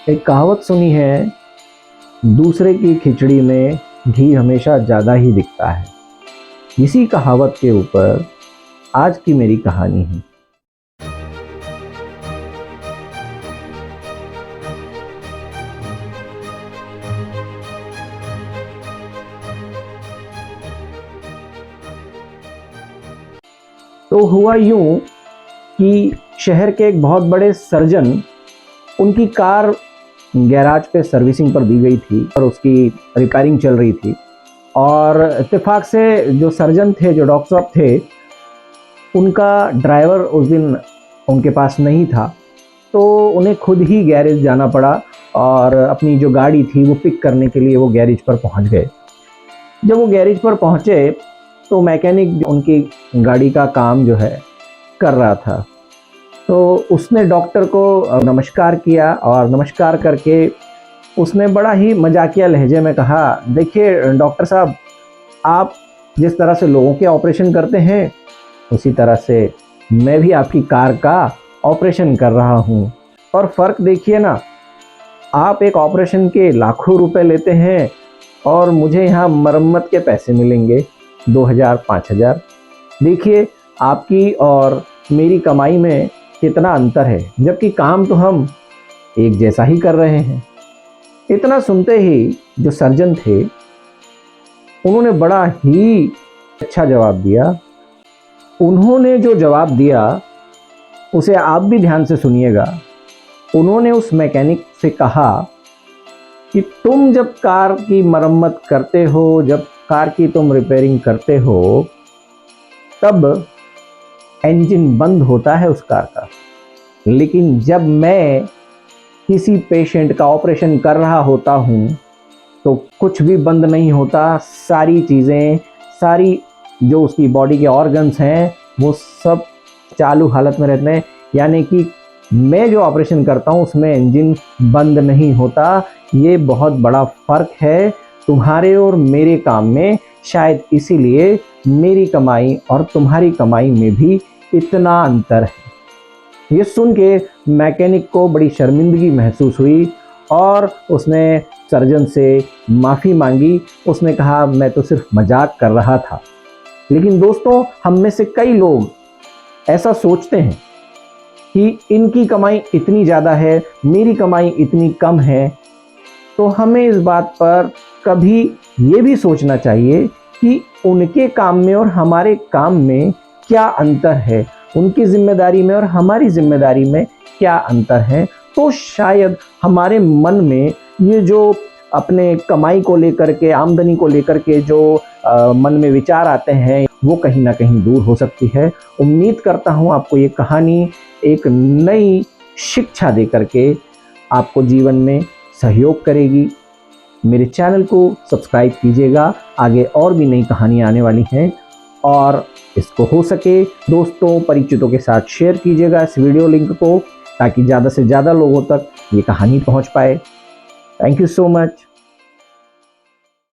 एक कहावत सुनी है, दूसरे की खिचड़ी में घी हमेशा ज़्यादा ही दिखता है। इसी कहावत के ऊपर आज की मेरी कहानी है। तो हुआ यूं कि शहर के एक बहुत बड़े सर्जन, उनकी कार गैराज पे सर्विसिंग पर दी गई थी और उसकी रिपेयरिंग चल रही थी। और इत्तेफाक से जो सर्जन थे, जो डॉक्टर साहब थे, उनका ड्राइवर उस दिन उनके पास नहीं था, तो उन्हें खुद ही गैरेज जाना पड़ा और अपनी जो गाड़ी थी वो पिक करने के लिए वो गैरेज पर पहुंच गए। जब वो गैरेज पर पहुंचे तो मैकेनिक उनकी गाड़ी का काम जो है कर रहा था, तो उसने डॉक्टर को नमस्कार किया और नमस्कार करके उसने बड़ा ही मजाकिया लहजे में कहा, देखिए डॉक्टर साहब, आप जिस तरह से लोगों के ऑपरेशन करते हैं उसी तरह से मैं भी आपकी कार का ऑपरेशन कर रहा हूँ। और फ़र्क देखिए ना, आप एक ऑपरेशन के लाखों रुपए लेते हैं और मुझे यहाँ मरम्मत के पैसे मिलेंगे 2000 5000। देखिए आपकी और मेरी कमाई में कितना अंतर है, जबकि काम तो हम एक जैसा ही कर रहे हैं। इतना सुनते ही जो सर्जन थे उन्होंने बड़ा ही अच्छा जवाब दिया। उन्होंने जो जवाब दिया उसे आप भी ध्यान से सुनिएगा। उन्होंने उस मैकेनिक से कहा कि तुम जब कार की मरम्मत करते हो, जब कार की तुम रिपेयरिंग करते हो, तब इंजन बंद होता है उस कार का। लेकिन जब मैं किसी पेशेंट का ऑपरेशन कर रहा होता हूँ तो कुछ भी बंद नहीं होता। सारी चीज़ें, सारी जो उसकी बॉडी के ऑर्गन्स हैं वो सब चालू हालत में रहते हैं। यानी कि मैं जो ऑपरेशन करता हूँ उसमें इंजन बंद नहीं होता। ये बहुत बड़ा फ़र्क है तुम्हारे और मेरे काम में। शायद इसीलिए मेरी कमाई और तुम्हारी कमाई में भी इतना अंतर है। ये सुन के मैकेनिक को बड़ी शर्मिंदगी महसूस हुई और उसने सर्जन से माफ़ी मांगी। उसने कहा, मैं तो सिर्फ मजाक कर रहा था। लेकिन दोस्तों, हम में से कई लोग ऐसा सोचते हैं कि इनकी कमाई इतनी ज़्यादा है, मेरी कमाई इतनी कम है। तो हमें इस बात पर कभी ये भी सोचना चाहिए कि उनके काम में और हमारे काम में क्या अंतर है, उनकी जिम्मेदारी में और हमारी जिम्मेदारी में क्या अंतर है। तो शायद हमारे मन में ये जो अपने कमाई को लेकर के, आमदनी को लेकर के जो मन में विचार आते हैं वो कहीं ना कहीं दूर हो सकती है। उम्मीद करता हूँ आपको ये कहानी एक नई शिक्षा दे करके आपको जीवन में सहयोग करेगी। मेरे चैनल को सब्सक्राइब कीजिएगा, आगे और भी नई कहानियाँ आने वाली हैं और इसको हो सके दोस्तों, परिचितों के साथ शेयर कीजिएगा इस वीडियो लिंक को, ताकि ज़्यादा से ज़्यादा लोगों तक ये कहानी पहुंच पाए। Thank you so much.